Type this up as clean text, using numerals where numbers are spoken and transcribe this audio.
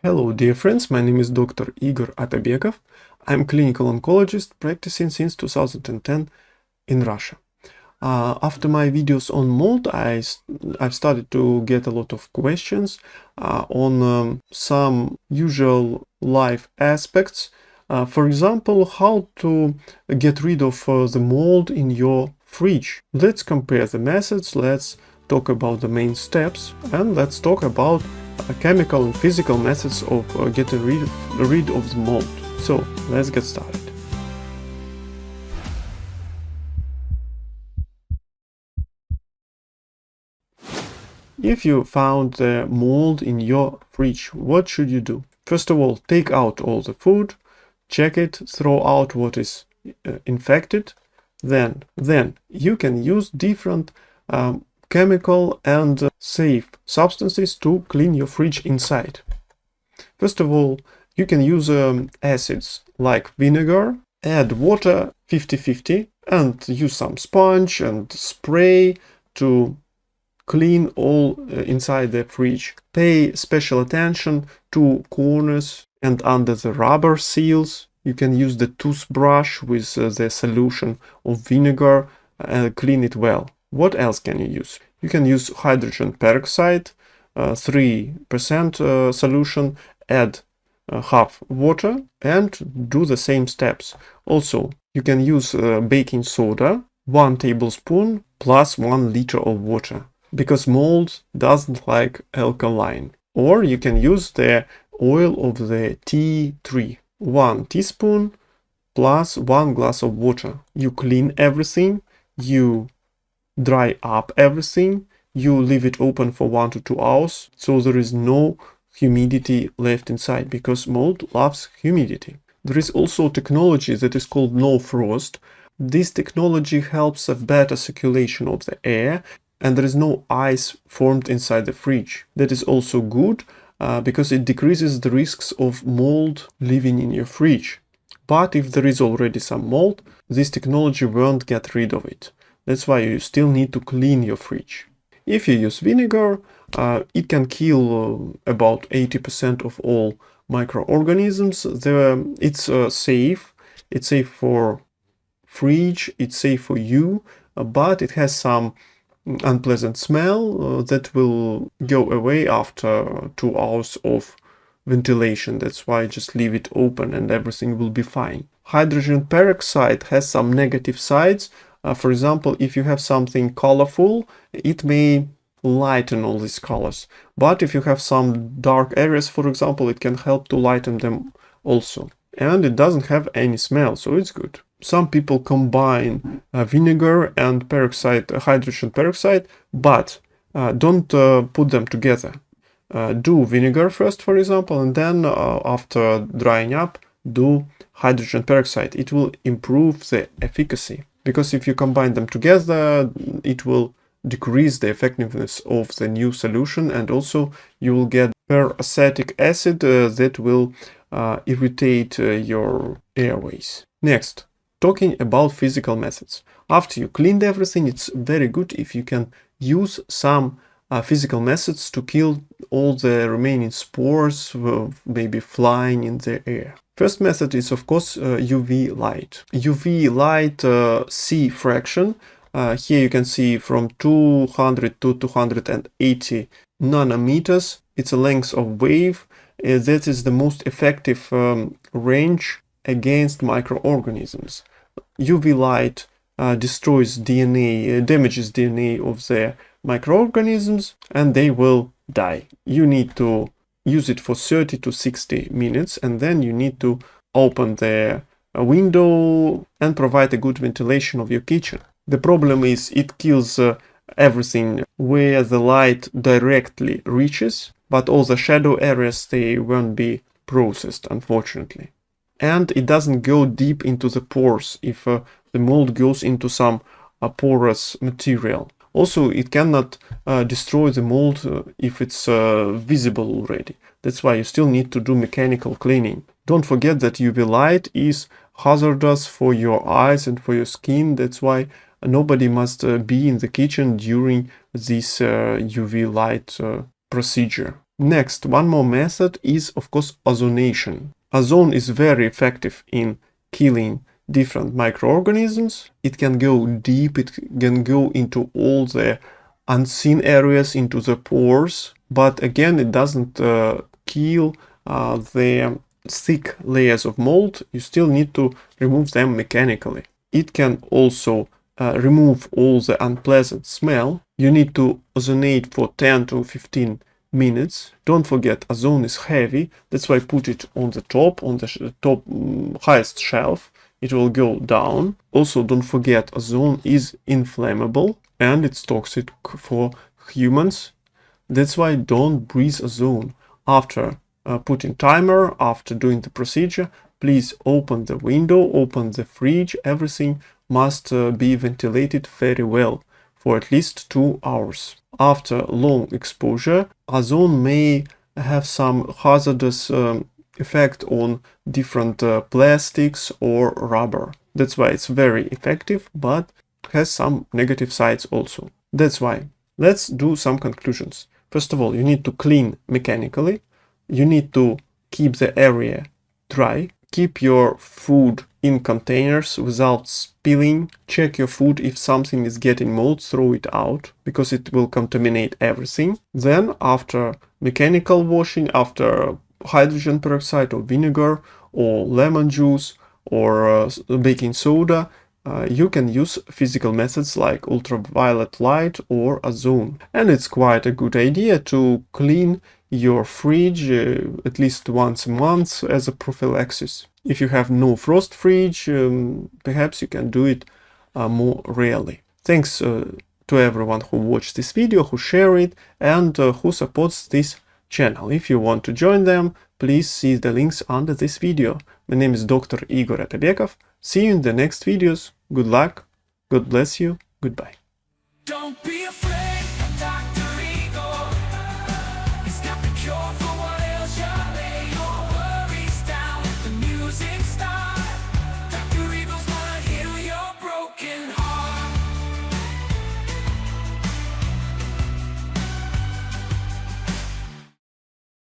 Hello dear friends, my name is Dr. Igor Atabekov. I'm clinical oncologist practicing since 2010 in Russia. After my videos on mold, I've started to get a lot of questions on some usual life aspects. For example, how to get rid of the mold in your fridge. Let's compare the methods, let's talk about the main steps, and let's talk about chemical and physical methods of getting rid of the mold. So let's get started. If you found the mold in your fridge, what should you do? First of all, take out all the food, check it, throw out what is infected. Then you can use different chemical and safe substances to clean your fridge inside. First of all, you can use acids like vinegar, add water 50-50 and use some sponge and spray to clean all inside the fridge. Pay special attention to corners and under the rubber seals. You can use the toothbrush with the solution of vinegar and clean it well. What else can you use? You can use hydrogen peroxide, 3% solution, add half water and do the same steps. Also, you can use baking soda, 1 tablespoon plus 1 liter of water, because mold doesn't like alkaline. Or you can use the oil of the tea tree, 1 teaspoon plus 1 glass of water. You clean everything, you dry up everything, you leave it open for 1 to 2 hours, so there is no humidity left inside, because mold loves humidity. There is also technology that is called no frost. This technology helps a better circulation of the air, and there is no ice formed inside the fridge. That is also good because it decreases the risks of mold living in your fridge. But if there is already some mold, this technology won't get rid of it. That's why you still need to clean your fridge. If you use vinegar, it can kill about 80% of all microorganisms. It's safe. It's safe for fridge. It's safe for you, but it has some unpleasant smell that will go away after 2 hours of ventilation. That's why just leave it open and everything will be fine. Hydrogen peroxide has some negative sides. For example, if you have something colorful, it may lighten all these colors. But if you have some dark areas, for example, it can help to lighten them also. And it doesn't have any smell, so it's good. Some people combine vinegar and peroxide, hydrogen peroxide, but don't put them together. Do vinegar first, for example, and then after drying up, do hydrogen peroxide. It will improve the efficacy, because if you combine them together, it will decrease the effectiveness of the new solution, and also you will get peracetic acid that will irritate your airways. Next, talking about physical methods. After you cleaned everything, it's very good if you can use some physical methods to kill all the remaining spores maybe flying in the air. First method is, of course, UV light. UV light C fraction. Here you can see from 200 to 280 nanometers. It's a length of wave. That is the most effective range against microorganisms. UV light destroys DNA, damages DNA of the microorganisms, and they will die. You need to use it for 30 to 60 minutes, and then you need to open the window and provide a good ventilation of your kitchen. The problem is it kills everything where the light directly reaches, but all the shadow areas, they won't be processed, unfortunately. And it doesn't go deep into the pores if the mold goes into some porous material. Also, it cannot destroy the mold if it's visible already. That's why you still need to do mechanical cleaning. Don't forget that UV light is hazardous for your eyes and for your skin. That's why nobody must be in the kitchen during this UV light procedure. Next, one more method is, of course, ozonation. Ozone is very effective in killing different microorganisms. It can go deep, it can go into all the unseen areas, into the pores, but again, it doesn't kill the thick layers of mold. You still need to remove them mechanically. It can also remove all the unpleasant smell. You need to ozonate for 10 to 15 minutes. Don't forget, ozone is heavy, that's why put it on the top highest shelf. It will go down. Also, don't forget, ozone is inflammable and it's toxic for humans. That's why don't breathe ozone. After putting timer, after doing the procedure, please open the window, open the fridge. Everything must be ventilated very well for at least 2 hours. After long exposure, ozone may have some hazardous effect on different plastics or rubber. That's why it's very effective, but has some negative sides also. That's why. Let's do some conclusions. First of all, you need to clean mechanically. You need to keep the area dry. Keep your food in containers without spilling. Check your food. If something is getting mold, throw it out because it will contaminate everything. Then after mechanical washing, after hydrogen peroxide or vinegar or lemon juice or baking soda, you can use physical methods like ultraviolet light or ozone. And it's quite a good idea to clean your fridge at least once a month as a prophylaxis. If you have no frost fridge, perhaps you can do it more rarely. Thanks to everyone who watched this video, who share it, and who supports this channel. If you want to join them, please see the links under this video. My name is Dr. Igor Atabekov. See you in the next videos. Good luck. God bless you. Goodbye. Don't be